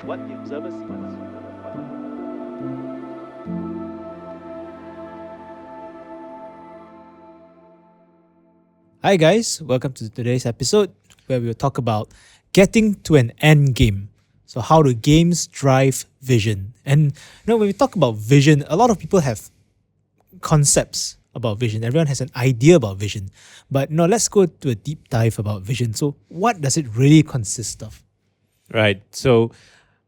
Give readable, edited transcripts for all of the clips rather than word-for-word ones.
what the observer sees. Hi guys, welcome to today's episode where we'll talk about getting to an end game. So how do games drive vision? And when we talk about vision, a lot of people have concepts about vision. Everyone has an idea about vision. But let's go to a deep dive about vision. So what does it really consist of? Right. So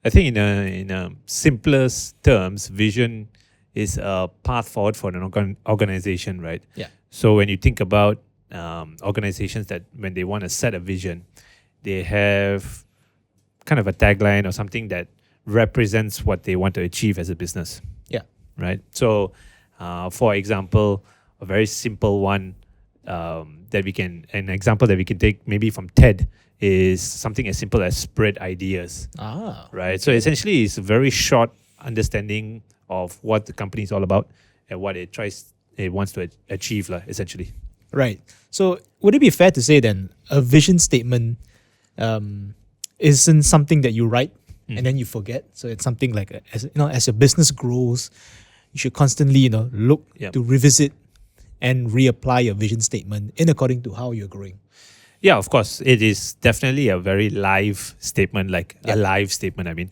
I think in simplest terms, vision is a path forward for an organization, right? Yeah. So when you think about organizations that when they want to set a vision, they have kind of a tagline or something that represents what they want to achieve as a business. Yeah. Right. So, for example, a very simple one an example that we can take maybe from TED is something as simple as spread ideas. Right. So essentially, it's a very short understanding of what the company is all about and what it wants to achieve, essentially. Right. So would it be fair to say then a vision statement isn't something that you write and then you forget? So it's something like as your business grows, you should constantly look to revisit and reapply your vision statement in according to how you're growing. Yeah, of course. It is definitely a very live statement, a live statement, I mean.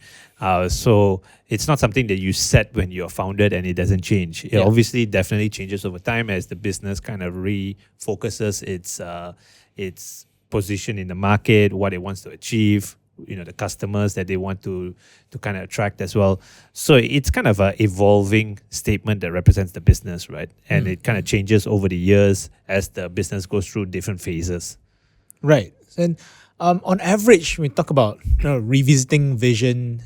So it's not something that you set when you're founded and it doesn't change. It obviously definitely changes over time as the business kind of refocuses its position in the market, what it wants to achieve, the customers that they want to kind of attract as well. So it's kind of an evolving statement that represents the business, right? And it kind of changes over the years as the business goes through different phases. Right. And on average, when we talk about revisiting vision,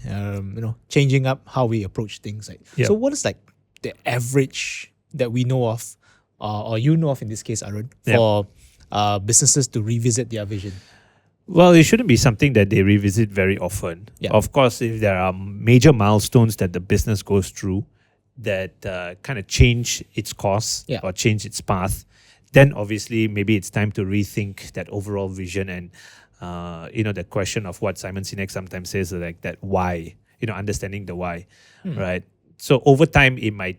changing up how we approach things. So what is like the average that we know of, or you know of in this case, Arun, for businesses to revisit their vision? Well, it shouldn't be something that they revisit very often. Yeah. Of course, if there are major milestones that the business goes through that kind of change its course or change its path, then obviously maybe it's time to rethink that overall vision and the question of what Simon Sinek sometimes says, like that why, understanding the why, right? So over time it might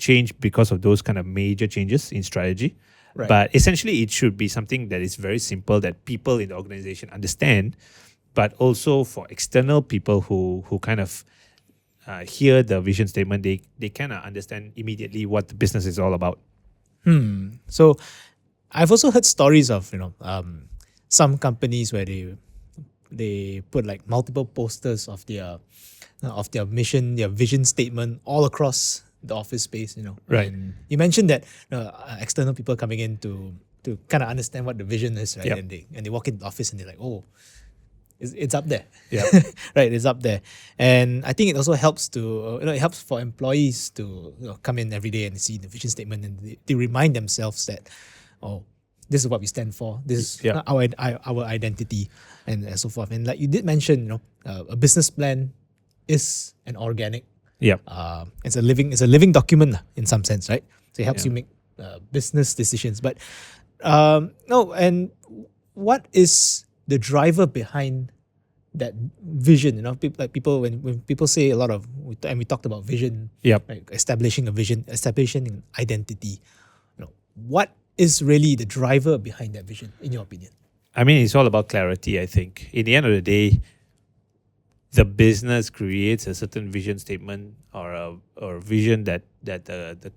change because of those kind of major changes in strategy. Right. But essentially it should be something that is very simple that people in the organization understand, but also for external people who kind of hear the vision statement, they kind of understand immediately what the business is all about. So I've also heard stories of some companies where they put like multiple posters of their mission, their vision statement all across the office space. Right. And you mentioned that external people coming in to kind of understand what the vision is, right? Yep. And they walk into the office and they're like, oh, it's up there. Yeah. Right, it's up there. And I think it also helps to, it helps for employees to come in every day and see the vision statement and they remind themselves that, oh, this is what we stand for. This is our identity and so forth. And like you did mention, a business plan is an organic. Yeah. It's a living document in some sense, right? So it helps you make business decisions. But and what is the driver behind that vision? People when people say a lot of, and we talked about vision, like establishing a vision, establishing an identity. What is really the driver behind that vision, in your opinion? I mean, it's all about clarity, I think. In the end of the day, the business creates a certain vision statement or a vision that the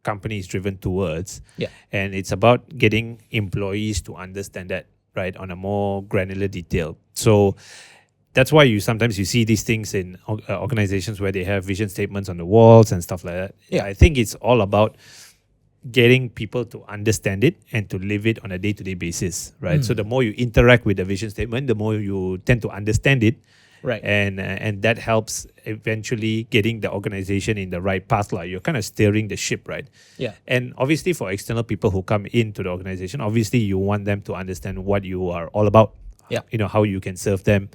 company is driven towards. Yeah. And it's about getting employees to understand that, right, on a more granular detail. So that's why you sometimes see these things in organizations where they have vision statements on the walls and stuff like that. Yeah. I think it's all about getting people to understand it and to live it on a day-to-day basis, right? So the more you interact with the vision statement, the more you tend to understand it. Right. And that helps eventually getting the organization in the right path. Like you're kind of steering the ship, right? Yeah. And obviously for external people who come into the organization, obviously you want them to understand what you are all about. Yeah. How you can serve them.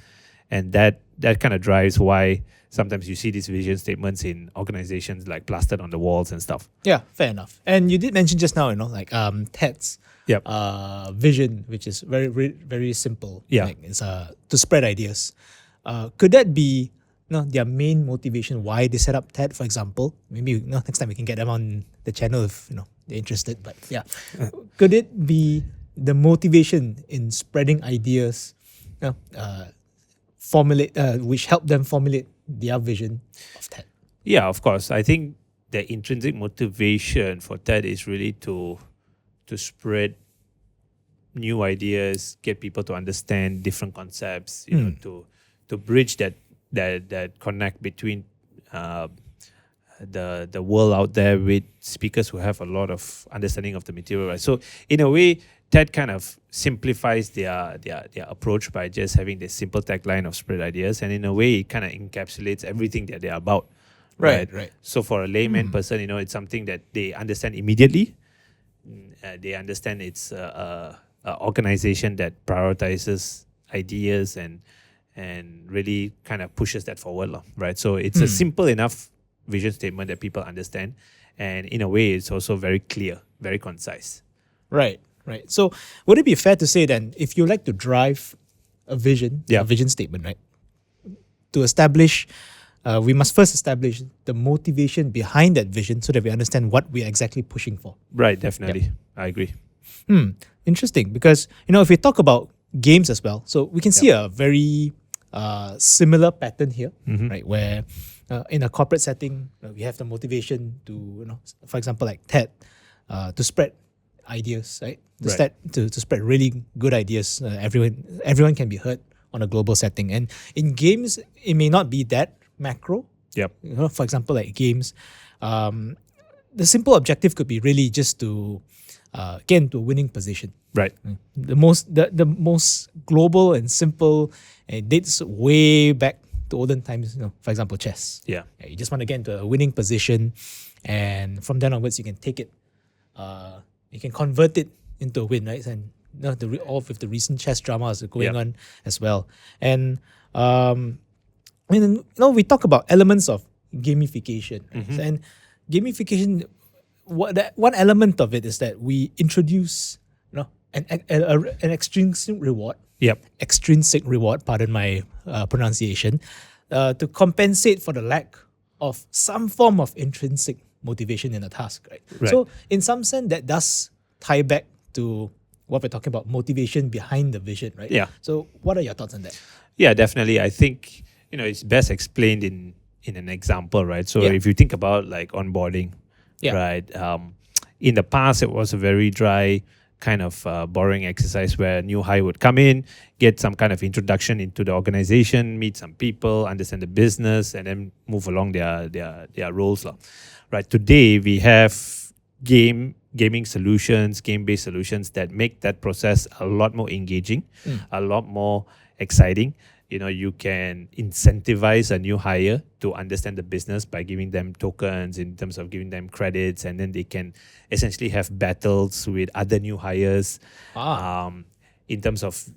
And that kind of drives why sometimes you see these vision statements in organizations like plastered on the walls and stuff. Yeah, fair enough. And you did mention just now, TED's Yep. vision, which is very, very, very simple. Yeah. Like it's to spread ideas. Could that be their main motivation why they set up TED, for example? Maybe next time we can get them on the channel if they're interested. But yeah, could it be the motivation in spreading ideas, which help them formulate their vision of TED? Yeah, of course. I think the intrinsic motivation for TED is really to spread new ideas, get people to understand different concepts, to bridge that connect between the world out there with speakers who have a lot of understanding of the material. Right? So in a way, TED kind of simplifies their approach by just having this simple tagline of spread ideas, and in a way, it kind of encapsulates everything that they're about. Right. So for a layman person, it's something that they understand immediately. They understand it's a organization that prioritizes ideas and really kind of pushes that forward, right? So it's a simple enough vision statement that people understand, and in a way, it's also very clear, very concise. Right. So would it be fair to say then, if you like to drive a vision, a vision statement, right? To establish, we must first establish the motivation behind that vision so that we understand what we're exactly pushing for. Right, definitely. I agree. Interesting, because if we talk about games as well, so we can see a very similar pattern here, right? Where in a corporate setting, we have the motivation to, for example, like TED, to spread ideas, right? To spread really good ideas. Everyone can be heard on a global setting. And in games, it may not be that macro. Yep. For example, like games, the simple objective could be really just to get into a winning position. Right. The most global and simple, and it dates way back to olden times. For example, chess. Yeah. You just want to get into a winning position, and from then onwards, you can take it. You can convert it into a win, right? And all with the recent chess dramas going on as well. And we talk about elements of gamification, right? And gamification, one element of it is that we introduce an extrinsic reward. Yep. Extrinsic reward, pardon my pronunciation, to compensate for the lack of some form of intrinsic motivation in a task, right? So in some sense, that does tie back to what we're talking about, motivation behind the vision, right? Yeah. So what are your thoughts on that? Yeah, definitely. I think, it's best explained in an example, right? So if you think about like onboarding, right? In the past, it was a very dry kind of boring exercise where a new hire would come in, get some kind of introduction into the organization, meet some people, understand the business, and then move along their roles. Right. Today, we have gaming solutions, game-based solutions that make that process a lot more engaging, a lot more exciting. You can incentivize a new hire to understand the business by giving them tokens in terms of giving them credits, and then they can essentially have battles with other new hires in terms of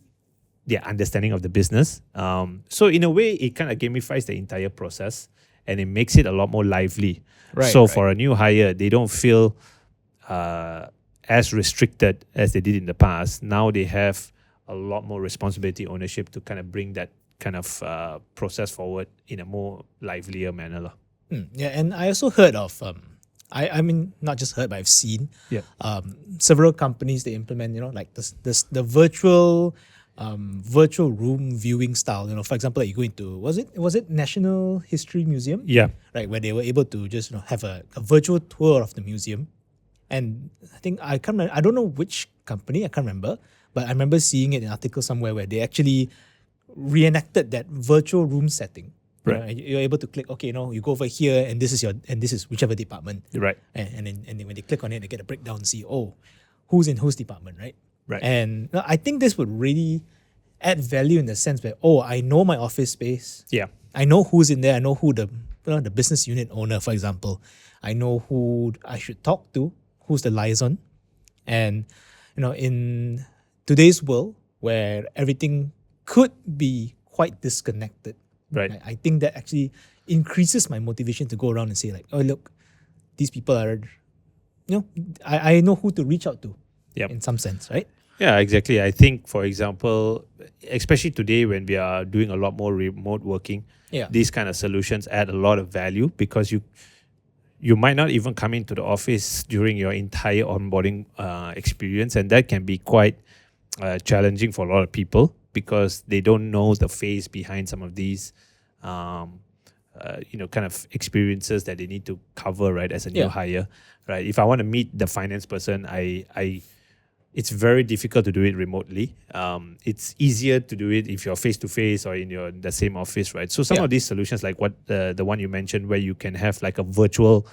their understanding of the business. So in a way, it kind of gamifies the entire process, and it makes it a lot more lively. For a new hire, they don't feel as restricted as they did in the past. Now they have a lot more responsibility, ownership to kind of bring that kind of process forward in a more livelier manner. Yeah, and I also heard of, I mean, not just heard, but I've seen several companies, they implement, like the virtual room viewing style. For example, like you go into, was it National History Museum? Yeah. Right, where they were able to just have a virtual tour of the museum. And I think I don't know which company, I can't remember, but I remember seeing it in an article somewhere where they actually reenacted that virtual room setting. Right. You're able to click, okay, you go over here, and this is whichever department. Right. And then when they click on it, they get a breakdown, see, who's in whose department, right? Right. And I think this would really add value in the sense where, I know my office space. Yeah. I know who's in there. I know who the business unit owner, for example. I know who I should talk to, who's the liaison. And, in today's world where everything could be quite disconnected, right? I think that actually increases my motivation to go around and say like, look, these people are, I know who to reach out to in some sense, right? Yeah, exactly. I think, for example, especially today when we are doing a lot more remote working, Yeah. these kind of solutions add a lot of value because you might not even come into the office during your entire onboarding experience, and that can be quite challenging for a lot of people because they don't know the face behind some of these um, kind of experiences that they need to cover, right, as a new Yeah. hire, right? If I want to meet the finance person, I it's very difficult to do it remotely. It's easier to do it if you're face to face or in the same office, right? So some Yeah. of these solutions, like what the one you mentioned, where you can have like a virtual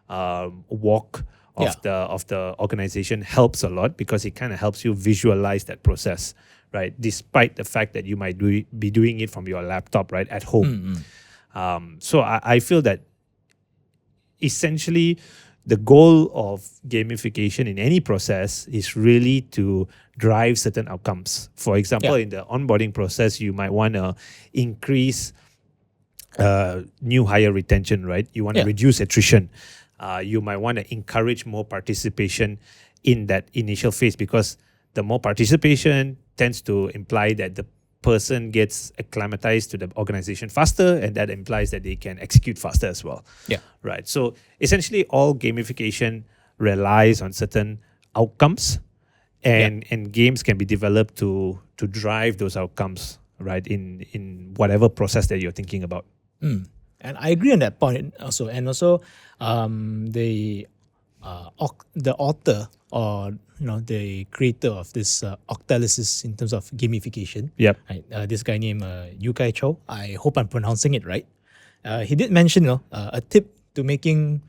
walk Yeah. of the organization, helps a lot because it kind of helps you visualize that process, right? Despite the fact that you might be doing it from your laptop, right, at home. So I feel that essentially the goal of gamification in any process is really to drive certain outcomes. For example, Yeah. in the onboarding process, you might want to increase new hire retention, right? You want to Yeah. reduce attrition. You might want to encourage more participation in that initial phase because the more participation tends to imply that the person gets acclimatized to the organization faster, and that implies that they can execute faster as well. Yeah. Right. So essentially, all gamification relies on certain outcomes, and games can be developed to drive those outcomes, right, in whatever process that you're thinking about. And I agree on that point also. And also, the author, or the creator of this Octalysis in terms of gamification. Yep. Right, this guy named Yukai Cho. I hope I'm pronouncing it right. He did mention, a tip to making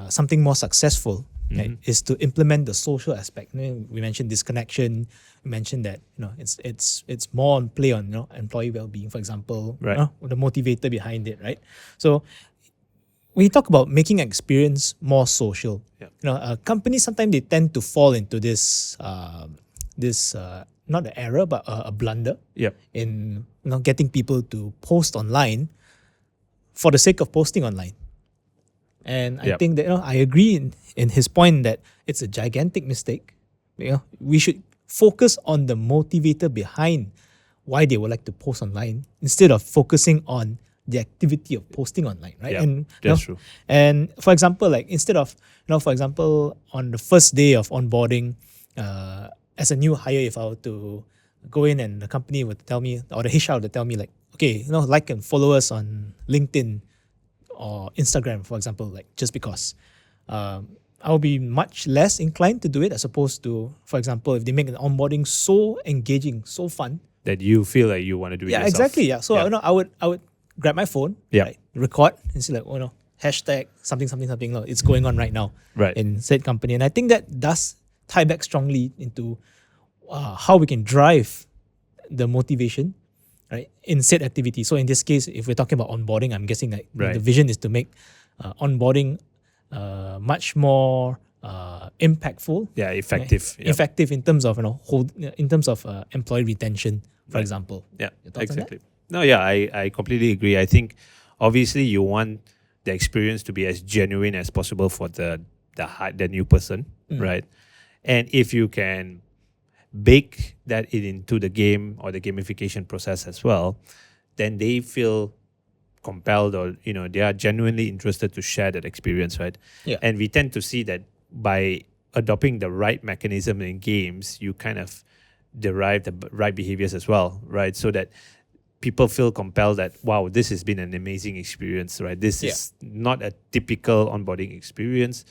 something more successful, right, is to implement the social aspect. We mentioned disconnection. We mentioned that it's more on play on employee well-being, for example, Right. the motivator behind it, right? So when you talk about making an experience more social, companies sometimes they tend to fall into this not an error but a blunder Yep. in getting people to post online for the sake of posting online. And I Yep. think that I agree in his point that it's a gigantic mistake. We should focus on the motivator behind why they would like to post online instead of focusing on the activity of posting online, right? Yep, And that's true. And for example, like instead of for example, on the first day of onboarding, as a new hire, if I were to go in and the company would tell me, or the HR would tell me, like, okay, like and follow us on LinkedIn or Instagram, for example, like just because. I'll be much less inclined to do it as opposed to, for example, if they make an onboarding so engaging, so fun. That you feel like you want to do it Yeah, yourself. exactly. Yeah. So I would grab my phone, Yeah. right, record and see, like, hashtag something something something. No, it's going on right now, Right. in said company, and I think that does tie back strongly into how we can drive the motivation, right, in said activity. So in this case, if we're talking about onboarding, I'm guessing that Right. the vision is to make onboarding much more impactful, Yeah, effective. right? Yep. Effective in terms of in terms of employee retention, for Right. example. Yeah, Your thoughts on that? exactly. No, yeah, I completely agree. I think obviously you want the experience to be as genuine as possible for the new person, right? And if you can bake that into the game or the gamification process as well, then they feel compelled, or they are genuinely interested to share that experience, right? Yeah. And we tend to see that by adopting the right mechanism in games, you kind of derive the right behaviors as well, right? So that people feel compelled that, wow, this has been an amazing experience, right? This is not a typical onboarding experience.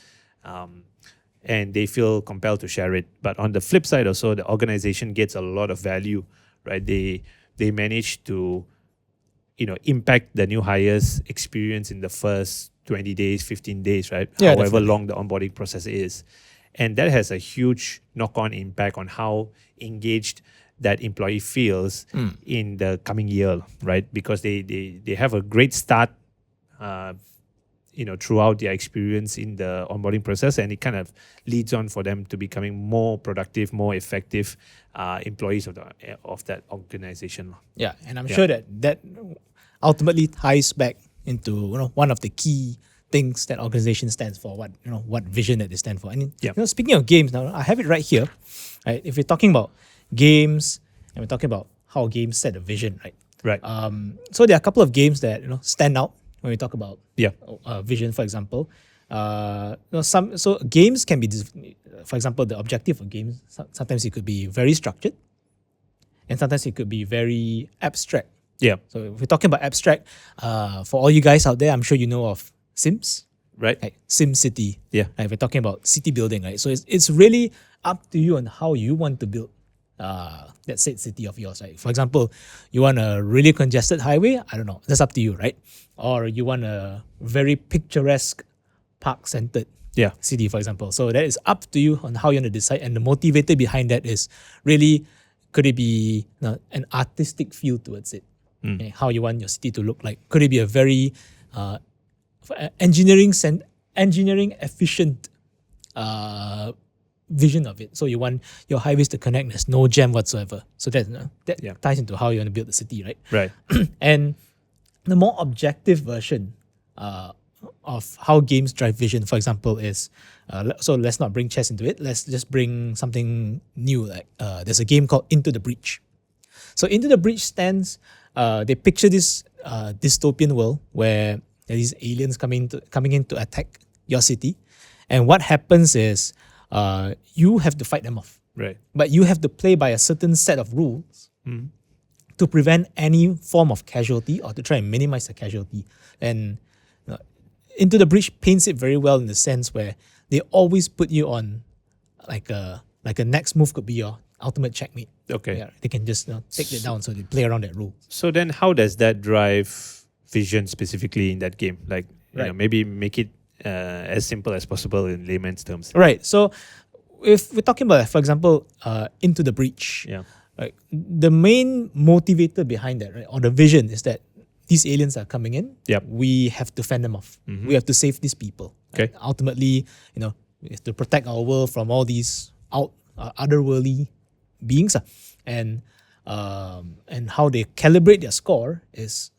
And they feel compelled to share it. But on the flip side also, the organization gets a lot of value, right? They manage to impact the new hires experience in the first 20 days, 15 days, right? Yeah, However definitely. long the onboarding process is. And that has a huge knock-on impact on how engaged that employee feels in the coming year, right? Because they have a great start, throughout their experience in the onboarding process, and it kind of leads on for them to becoming more productive, more effective employees of that organization. Yeah, and I'm sure that ultimately ties back into one of the key things that organization stands for, what vision that they stand for. And Yeah. speaking of games, now I have it right here. right? If we're talking about games and we're talking about how games set a vision, right? Right. So there are a couple of games that stand out when we talk about Yeah. vision, for example. So games can be, for example, the objective of games. Sometimes it could be very structured, and sometimes it could be very abstract. Yeah. So if we're talking about abstract, for all you guys out there, I'm sure you know of Sims, Right. like Sim City. Yeah. Right? We're talking about city building, right? So it's really up to you on how you want to build that said city of yours, right? For example, you want a really congested highway, I don't know, that's up to you, right? Or you want a very picturesque park-centered Yeah. city, for example. So that is up to you on how you want to decide. And the motivator behind that is really, could it be an artistic feel towards it? Okay, how you want your city to look like? Could it be a very engineering efficient vision of it? So you want your highways to connect, there's no jam whatsoever. So that ties into how you want to build the city, right? Right. And the more objective version of how games drive vision, for example, is so let's not bring chess into it. Let's just bring something new. Like there's a game called Into the Breach. So Into the Breach stands. They picture this dystopian world where there are these aliens coming in to attack your city, and what happens is you have to fight them off. Right. But you have to play by a certain set of rules to prevent any form of casualty or to try and minimize the casualty. And Into the Breach paints it very well in the sense where they always put you on like a next move could be your ultimate checkmate. Okay. Yeah, they can just take it down, so they play around that rule. So then how does that drive vision specifically in that game? Like, Right. maybe make it as simple as possible in layman's terms. Right. So if we're talking about, for example, Into the Breach, Yeah. right, the main motivator behind that, right, or the vision is that these aliens are coming in. Yep. We have to fend them off. We have to save these people. Okay. Ultimately, we have to protect our world from all these otherworldly beings, and how they calibrate their score is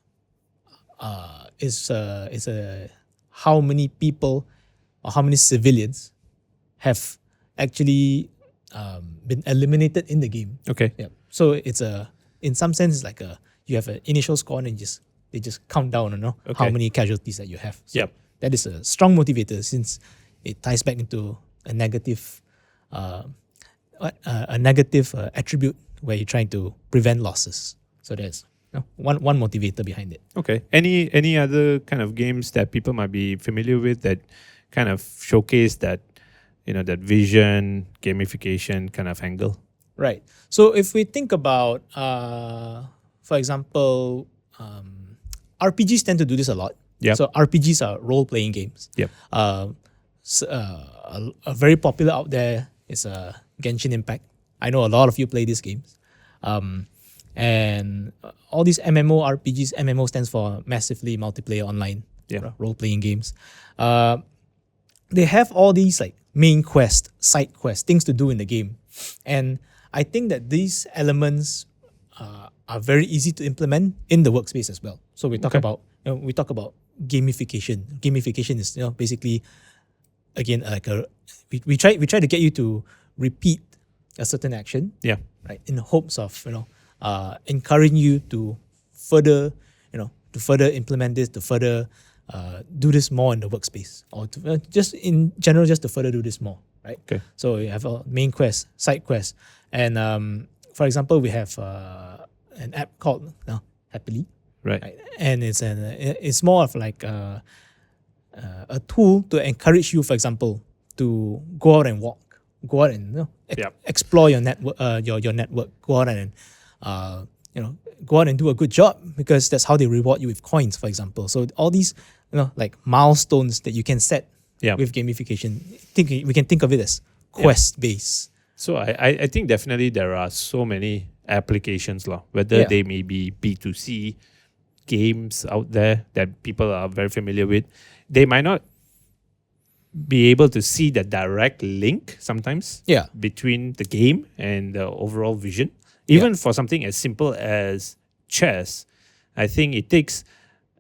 how many people or how many civilians have actually been eliminated in the game. Okay. Yeah. So it's in some sense, it's like you have an initial score and they just count down, how Okay. many casualties that you have. So Yep. that is a strong motivator since it ties back into a negative attribute where you're trying to prevent losses. So there's one motivator behind it. Okay. Any other kind of games that people might be familiar with that kind of showcase that, that vision, gamification kind of angle? Right. So if we think about, for example, RPGs tend to do this a lot. Yep. So RPGs are role-playing games. Yep. A very popular out there is Genshin Impact. I know a lot of you play these games. And all these MMORPGs, MMO stands for Massively Multiplayer Online role-playing games. They have all these like main quest, side quest, things to do in the game. And I think that these elements are very easy to implement in the workspace as well. So we talk about gamification. Gamification is basically, again, like we try to get you to repeat a certain action, right, in hopes of encouraging you to further implement this, to further do this more in the workspace, or to, just in general, just to further do this more, right? Okay. So you have a main quest, side quest, and for example, we have an app called Happily, Right. and it's more of like a tool to encourage you, for example, to go out and walk, go out and explore your network, your network, go out and go out and do a good job, because that's how they reward you with coins, for example. So all these like milestones that you can set with gamification, we can think of it as quest based. So I think definitely there are so many applications, whether they may be B2C games out there that people are very familiar with. They might not be able to see the direct link sometimes between the game and the overall vision. Even for something as simple as chess, I think it takes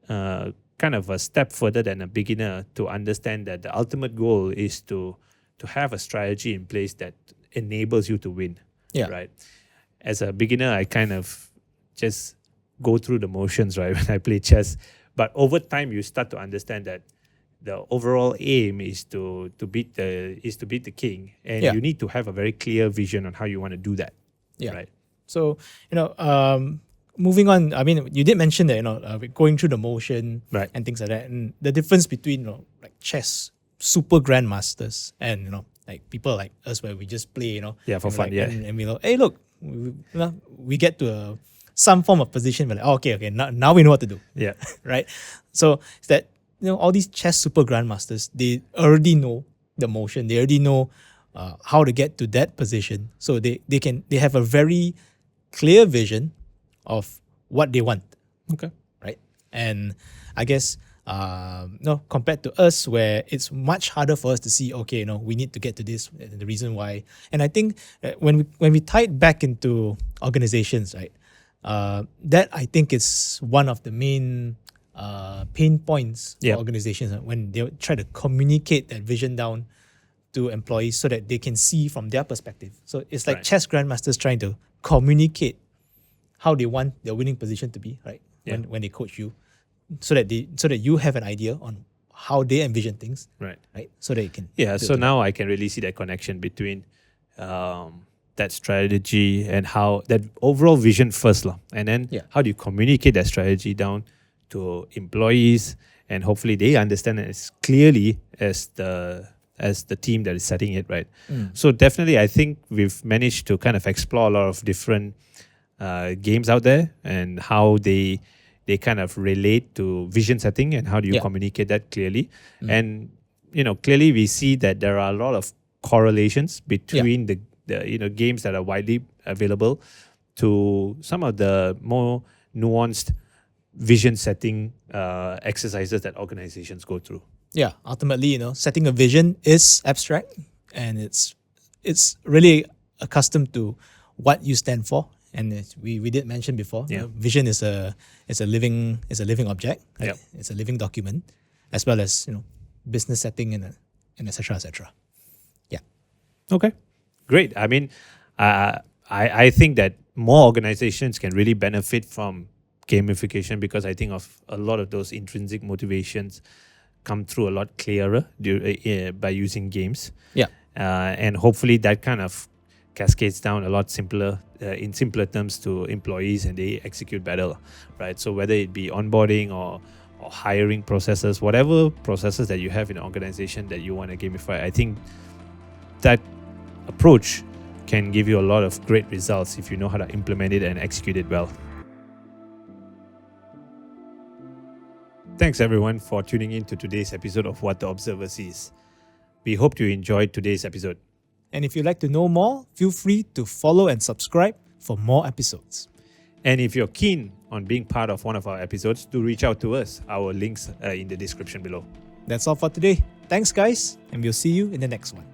kind of a step further than a beginner to understand that the ultimate goal is to have a strategy in place that enables you to win. Yeah. Right. As a beginner, I kind of just go through the motions, right, when I play chess. But over time, you start to understand that the overall aim is to beat the king, and Yeah. you need to have a very clear vision on how you want to do that. Yeah. Right. So, moving on, I mean, you did mention that, we're going through the motion Right. and things like that. And the difference between, like chess, super grandmasters and, like people like us where we just play, Yeah, for and we're fun, like, yeah. And we hey, look, we get to some form of position. We're like, okay, now we know what to do, Yeah. right? So it's that, all these chess super grandmasters, they already know the motion. They already know how to get to that position. So they have a very clear vision of what they want, Okay. right? And I guess compared to us, where it's much harder for us to see, okay, we need to get to this, and the reason why. And I think when we tie it back into organizations, right, that I think is one of the main pain points for Yep. organizations when they try to communicate that vision down to employees so that they can see from their perspective. So it's like Right. chess grandmasters trying to communicate how they want their winning position to be, right? Yeah. When they coach you, so that you have an idea on how they envision things, Right. right? So that you can Yeah. build So to that. now I can really see that connection between that strategy and how that overall vision first, and then Yeah. how do you communicate that strategy down to employees, and hopefully they understand it as clearly as the team that is setting it, right? So definitely, I think we've managed to kind of explore a lot of different games out there and how they kind of relate to vision setting and how do you Yeah. communicate that clearly. And clearly we see that there are a lot of correlations between the games that are widely available to some of the more nuanced vision setting exercises that organizations go through. Yeah, ultimately, setting a vision is abstract, and it's really accustomed to what you stand for. And we did mention before, Yeah. vision is a living object, right? Yep. It's a living document, as well as business setting and et cetera, et cetera. Yeah. Okay, great. I mean, I think that more organizations can really benefit from gamification because I think of a lot of those intrinsic motivations come through a lot clearer by using games. Yeah. And hopefully that kind of cascades down a lot simpler, in simpler terms to employees, and they execute better, right? So whether it be onboarding or hiring processes, whatever processes that you have in an organization that you want to gamify, I think that approach can give you a lot of great results if you know how to implement it and execute it well. Thanks everyone for tuning in to today's episode of What the Observer Sees. We hope you enjoyed today's episode. And if you'd like to know more, feel free to follow and subscribe for more episodes. And if you're keen on being part of one of our episodes, do reach out to us. Our links are in the description below. That's all for today. Thanks, guys, and we'll see you in the next one.